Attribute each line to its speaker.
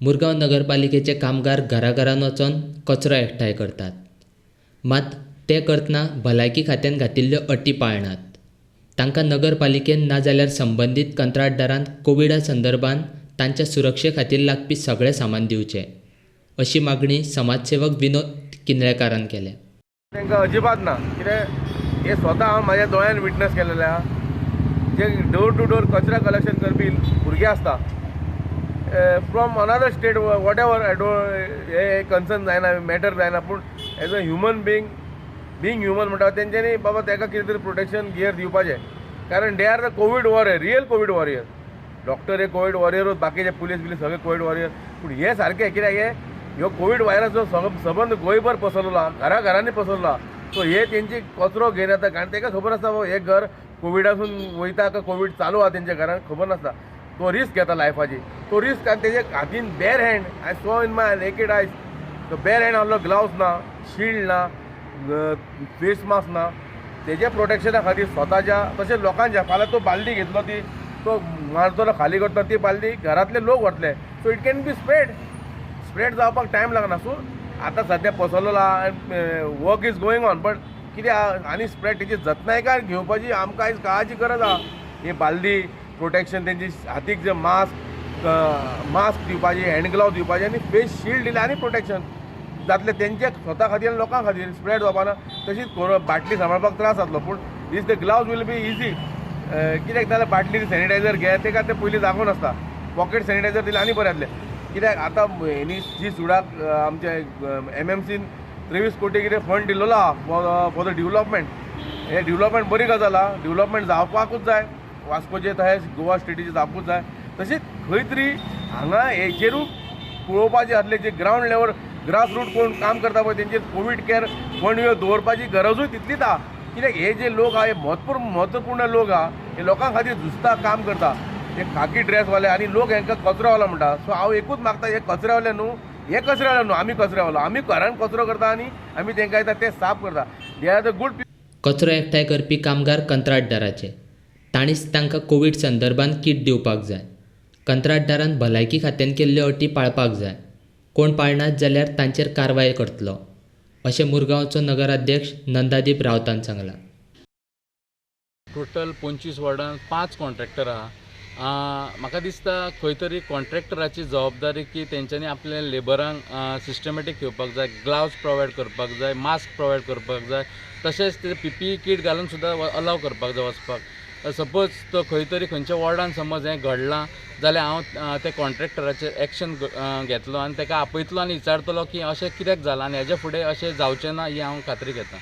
Speaker 1: मुरगांव नगरपालिकेचे कामगार घराघरांत वचून कचरो एकठांय करतात. मात ते करतना भलायकी खात्यान घातिल्ल्यो अटी पाळनात. तांकां नगरपालिकेन नाजाल्यार संबंदीत कंत्राटदारान कोविडा संदर्भात तांच्या सुरक्षे खातीर लागपी सगळें सामान दिवचें, अशी मागणी समाजसेवक विनोद किनळेकारान केल्या.
Speaker 2: तांकां अजिबात ना, कित्याक हे स्वता हांव म्हाज्या दोळ्यान विटनस केलेलें आहा. जे डोर टू डोर कचरा कलेक्शन करपी भुरगे आसता from another state what ever हे कन्सर्न जायना, मॅटर जायना, पूण as a human being human म्हणटा तेंच्यांनी बाबा ताका कितें तरी प्रोटेक्शन गियर दिवपाचें. कारण they are the Covid warrior, real Covid warrior. Doctor हे कोवीड वॉरियरूच, बाकीचे पुलीस बिलीस सगळे कोवीड वॉरियर. पूण हे सारके कित्याक हे ह्यो कोवीड व्हायरस सबंद गोंयभर पसरलो, घराघरांनी पसरलो. सो हे तेंची कचरो घेवन येता, कारण ताका खबर आसता हे घर कोविडासून वयता काय कोवीड चालू आहा तेंच्या घरान खबर नासता. तो रिस्क घेता लायफाची, तो रिस्क आनी तेजे हातीन bare hand. I saw in my naked eyes तो बेर हँड आहलो, ग्लावज ना, शिल्ड ना, फेस मास्क ना. तेजे प्रोटेक्शना खातीर स्वताच्या तशेंच लोकांच्या फाल्यां तो बालदी घेतलो, ती तो मारतलो खाली करता, ती बालदी घरांतले लोक व्हरतले. So it can be spread जावपाक टायम लागना. सो आतां सद्या पसरलो work is going on, but कितें आनी स्प्रेड तेची जतनायकाय घेवपाची आमकां आयज काळाची गरज आहा. ही बालदी, प्रोटेक्शन, तेंची हातीक जे मास्क दिवपाची, हँड ग्लावज दिवपाचे आनी फेस शिल्ड दिले आनी प्रोटेक्शन जातले तेंच्या स्वता खातीर आनी लोकां खातीर. स्प्रेड जावपाना तशीच बाटली सांबाळपाक त्रास जातलो, पूण these the gloves will be easy. कित्याक जाल्यार बाटली सॅनिटायझर घे, तेका ते पयलीं दाखोवन आसता. पॉकेट सॅनिटायझर दिलें आनी बरें जातलें. कित्याक आतां हेणी जी सुडाक आमच्या MMCन 23 कोटी कितें फंड दिल्लो आहा फॉर द डेव्हलपमेंट. हे डेव्हलपमेंट बरी गजाल आहा. डेव्हलपमेंट जावपाकूच जाय, वास्कोचे तशेंच गोवा स्टेटीचे जावपूच जाय. तशीच खंय तरी हांगा हेचेरूच पळोवपाचें आसलें, जे ग्रावंड लेवल ग्रास रूट कोण काम करता पळय तेंचेर कोवीड केअर फंड दवरपाची गरजूय तितलीच आहा. कित्याक हे जे लोक आहा, हे म्हत्वपूर्ण लोक आहा, हे लोकां खातीर झुजता, काम करता. हे खाकी ड्रेसवाले आनी लोक हांकां कचरोवालो म्हणटा. सो हांव एकूच मागता, हे कचऱ्यावाले न्हू, हे कचऱ्यावाले न्हू, आमी कचऱ्यावालो. आमी घरान कचरो करता आनी आमी तांकां येता ते साफ करता. They are the good.
Speaker 1: कचरो एकठांय करपी कामगार कंत्राटदाराचे. तांणीच तांकां कोवीड संदर्भात किट दिवपाक जाय. कंत्राटदारान भलायकी खात्यान केल्ल्यो अटी पाळपाक जाय. कोण पाळनात जाल्यार तांचेर कारवाय करतलो, अशें मुरगांवचो नगराध्यक्ष नंदादीप रावतान सांगलां.
Speaker 3: टोटल 25 वॉर्डान 5 कॉन्ट्रॅक्टर आहा. म्हाका दिसता खंय तरी कॉन्ट्रॅक्टराची जबाबदारी की तेंच्यांनी आपल्या लेबरांक सिस्टमॅटीक घेवपाक जाय, ग्लावज प्रोवायड करपाक जाय, मास्क प्रोवायड करपाक जाय, तशेंच ते PPE किट घालून सुद्दां अलाव करपाक जाय वचपाक. सपोज तो खंय तरी खंयच्या वॉर्डान समज हें घडलां जाल्यार हांव त्या कॉन्ट्रॅक्टराचेर एक्शन घेतलो आनी ताका आपयतलो आनी विचारतलो की अशें कित्याक जालां आनी हेजे फुडें अशें जावचें ना ही हांव खात्री घेतां.